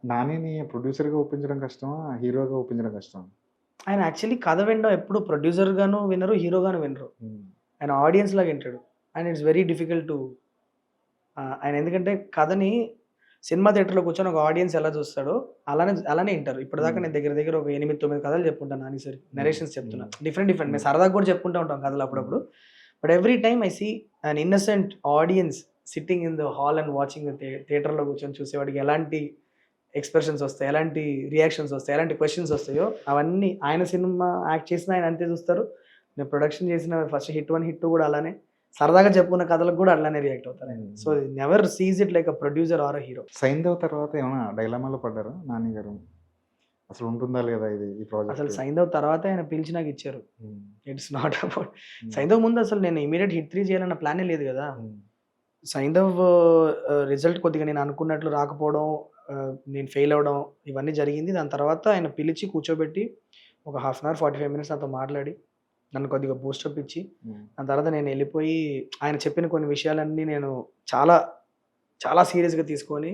నానిని ప్రొడ్యూసర్‌గా ఒప్పించడం కష్టమా? హీరోగా ఒప్పించడం కష్టమా? ఆయన యాక్చువల్లీ కథ వినడం ఎప్పుడు ప్రొడ్యూసర్‌గాను వినరు, హీరోగాను వినరు. హ్మ్. ఆయన ఆడియన్స్ లాగా వింటాడు. And it's very difficult to ఆయన ఎందుకంటే కథని సినిమా థియేటర్‌లో కూర్చొని ఒక ఆడియన్స్ ఎలా చూస్తాడో అలానే వింటారు. ఇప్పటిదాకా నేను దగ్గర దగ్గర ఒక 8, 9 కథలు చెప్పుంటాను నాని సార్‌కి. నరేషన్స్ చెప్తున్నా. డిఫరెంట్. మేము సరదాగా కూడా చెప్పుకుంటూ ఉంటాం కథలు అప్పుడప్పుడు. But every time I see an innocent audience sitting in the hall and watching థియేటర్‌లో కూర్చొని చూసేవాడికి ఎలాంటి ఎక్స్‌ప్రెషన్స్ వస్తాయి, ఎలాంటి రియాక్షన్స్ వస్తాయి, ఎలాంటి క్వెషన్స్ వస్తాయో అవన్నీ ఆయన సినిమా యాక్ట్ చేసినా ఆయన అంతే చూస్తారు. నేను ప్రొడక్షన్ చేసిన ఫస్ట్ హిట్ 1, హిట్ 2 కూడా అలానే. సరదాగా చెప్పుకున్న కథలకు కూడా అలానే రియాక్ట్ అవుతారు ఆయన. So never sees it like a producer or a hero. 'Saindhav' తర్వాత ఏమైనా డైలమాలో పడ్డారా నాని గారు? అసలు ఉంటుందా లేదా ఈ ప్రాజెక్ట్? అసలు 'సైంధవ్' తర్వాతే ఆయన పిలిచి నాకు ఇచ్చారు. హ్మ్. ఇట్స్ నాట్ అబౌట్ 'సైంధవ్' ముందు అసలు నేను ఇమ్మీడియేట్ హిట్ 3 చేయాలన్న ప్లానే లేదు కదా. హ్మ్. 'సైంధవ్' రిజల్ట్ కొద్దిగా నేను అనుకున్నట్లు రాకపోవడం, నేను ఫెయిల్ అవ్వడం ఇవన్నీ జరిగింది. దాని తర్వాత ఆయన పిలిచి కూర్చోబెట్టి ఒక హాఫ్ అన్ అవర్, 45 మినిట్స్ నాతో మాట్లాడి నన్ను కొద్దిగా బూస్టప్ ఇచ్చి దాని తర్వాత నేను వెళ్ళిపోయి ఆయన చెప్పిన కొన్ని విషయాలన్నీ నేను చాలా చాలా సీరియస్‌గా తీసుకొని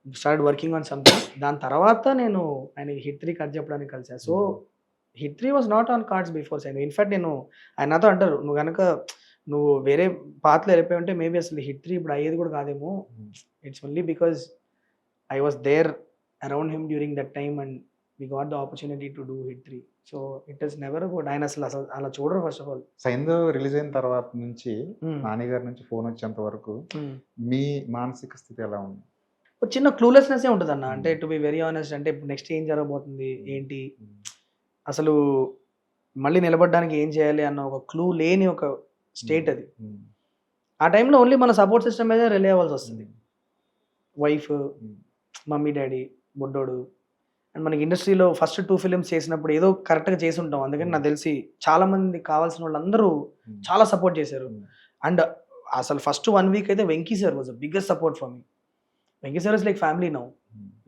స్టార్ట్ వర్కింగ్ ఆన్ సంథింగ్. దాని తర్వాత నేను ఆయనకి హిట్ 3 కథ చెప్పడానికి కలిసా. So hit 3 was not on cards before 'Saindhav.' In fact ఆయన నాతో అంటారు, నువ్వు వేరే పాత్‌లో వెళ్ళిపోయి ఉంటే మేబీ అసలు హిట్ 3 ఇప్పుడు అయ్యేది కూడా కాదేమో. It's only because I was there around him during that time and we got the opportunity to do Hit 3. So it is never good. ఆయన అసలు అలా చూడరు first of all. 'Saindhav' release అయిన తర్వాత నుంచి నాని గారి నుంచి ఫోన్ వచ్చేంత వరకు మీ మానసిక స్థితి ఎలా ఉంది? ఒక చిన్న క్లూలెస్‌నెస్ ఉంటదన్న. అంటే టు బి వెరీ హానెస్ట్, అంటే నెక్స్ట్ ఏం జరగబోతుంది? ఏంటి? అసలు మళ్ళీ నిలబడడానికి ఏం చేయాలి అన్న ఒక క్లూ లేని ఒక స్టేట్ అది. ఆ టైంలో ఓన్లీ మన సపోర్ట్ సిస్టమ్ మీదే రిలే అవ్వాల్సి వస్తుంది. వైఫ్, మమ్మీ, డాడీ, బుడ్డోడు. అండ్ మనకి ఇండస్ట్రీలో ఫస్ట్ 2 ఫిలిమ్స్ చేసినప్పుడు ఏదో కరెక్ట్‌గా చేసి ఉంటాం. అందుకని నాకు తెలిసి చాలా మంది కావాల్సిన వాళ్ళందరూ చాలా సపోర్ట్ చేశారు. అండ్ అసలు ఫస్ట్ 1 వీక్ అయితే Venky sir was the biggest support for me. Venky sir is like family now.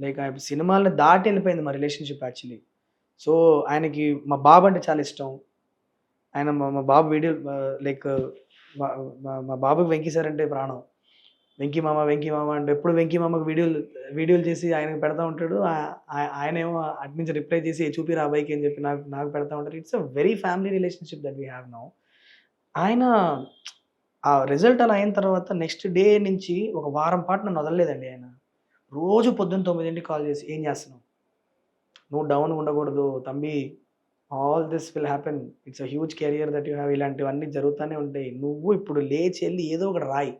Like సినిమాలను దాటి వెళ్ళిపోయింది మా రిలేషన్‌షిప్ యాక్చువల్లీ. సో ఆయనకి మా బాబు అంటే చాలా ఇష్టం. ఆయన మా బాబు వీడియో లైక్ మా బాబుకి వెంకీ సార్ అంటే ప్రాణం. వెంకీ మామ అంటే ఎప్పుడు వెంకీ మామకు వీడియోలు చేసి ఆయనకు పెడతా ఉంటాడు. ఆయనేమో అటు నుంచి రిప్లై చేసి చూపిరా అబ్బాయికి అని చెప్పి నాకు పెడతా ఉంటారు. It's a very family relationship that we have now. ఆయన ఆ రిజల్ట్ అలా అయిన తర్వాత నెక్స్ట్ డే నుంచి ఒక వారం పాటు నన్ను వదలలేదండి ఆయన. రోజు పొద్దున్న 9కి కాల్ చేసి ఏం చేస్తున్నావు? నువ్వు డౌన్ ఉండకూడదు తంబి. All this will happen. It's a huge career that you have. ఇలాంటివన్నీ జరుగుతూనే ఉంటాయి. నువ్వు ఇప్పుడు లేచి వెళ్ళి ఏదో ఒకటి రాయి.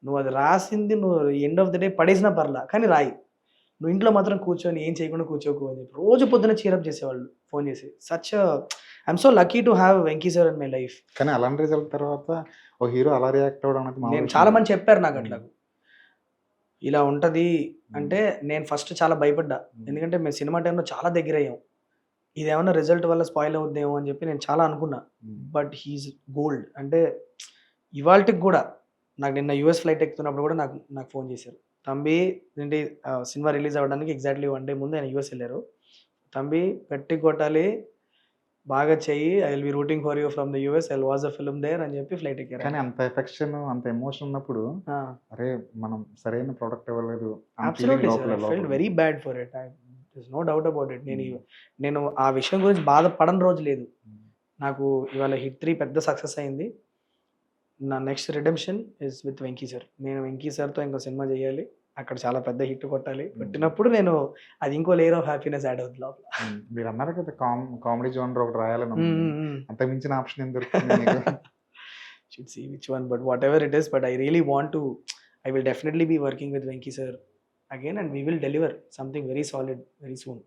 నువ్వు అది రాసింది నువ్వు ఎండ్ ఆఫ్ ద డే పడేసినా పర్లా, కానీ రాయి. నువ్వు ఇంట్లో మాత్రం కూర్చొని ఏం చేయకుండా కూర్చోకు అని చెప్పి రోజు పొద్దున చీరప్ చేసేవాళ్ళు ఫోన్ చేసి. I'm so lucky to have Venky sir in my life. కానీ అలాంటి రిజల్ట్ తర్వాత ఒక హీరో అలా రియాక్ట్ అవ్వడం అనేది నేను చాలా మంది చెప్పారు నాకు అట్లా ఇలా ఉంటది అంటే. నేను ఫస్ట్ చాలా భయపడ్డా, ఎందుకంటే మేము సినిమా టైంలో చాలా దగ్గర అయ్యాం. ఇదేమన్నా రిజల్ట్ వల్ల స్పాయిల్ అవుద్దేమో అని చెప్పి నేను చాలా అనుకున్నా. But he's gold. అంటే ఇవాళకి కూడా నాకు నిన్న యూఎస్ ఫ్లైట్ ఎక్కుతున్నప్పుడు కూడా నాకు ఫోన్ చేశారు. తంబి ఏంటి సినిమా రిలీజ్ అవ్వడానికి ఎగ్జాక్ట్లీ 1 డే ముందు ఆయన యూఎస్ వెళ్ళారు. తంబి గట్టి కొట్టాలి, బాగా చెయ్యి, I will be rooting for you from the US, I was a film there అని చెప్పి ఫ్లైట్ ఎక్కారు. కానీ అంత ఎఫెక్షన్, అంత ఎమోషన్ ఉన్నప్పుడు అరే మనం సరైన ప్రొడక్ట్ ఇవ్వలేదు. Absolutely sir, I felt very bad for it. There no doubt about it. నేను ఆ విషయం గురించి బాధపడని రోజు లేదు. నాకు ఇవాళ హిట్ 3 పెద్ద సక్సెస్ అయింది. నా next redemption is with Venky sir. నేను వెంకీ సార్తో ఇంకో సినిమా చేయాలి, అక్కడ చాలా పెద్ద హిట్ కొట్టాలి. కొట్టినప్పుడు నేను అది ఇంకో లేయర్ ఆఫ్ హ్యాపీనెస్ యాడ్ అవుతుంది లోపల. మీరు అన్నారు కదా కామెడీ జోనర్ ఒకటి రాయాలని, అంతకు మించిన ఆప్షన్ ఏం దొరుకుతుంది మీకు? Should see which one, but whatever it is, but I really want to, I will definitely be working with Venki sir again and we will deliver something very solid very soon.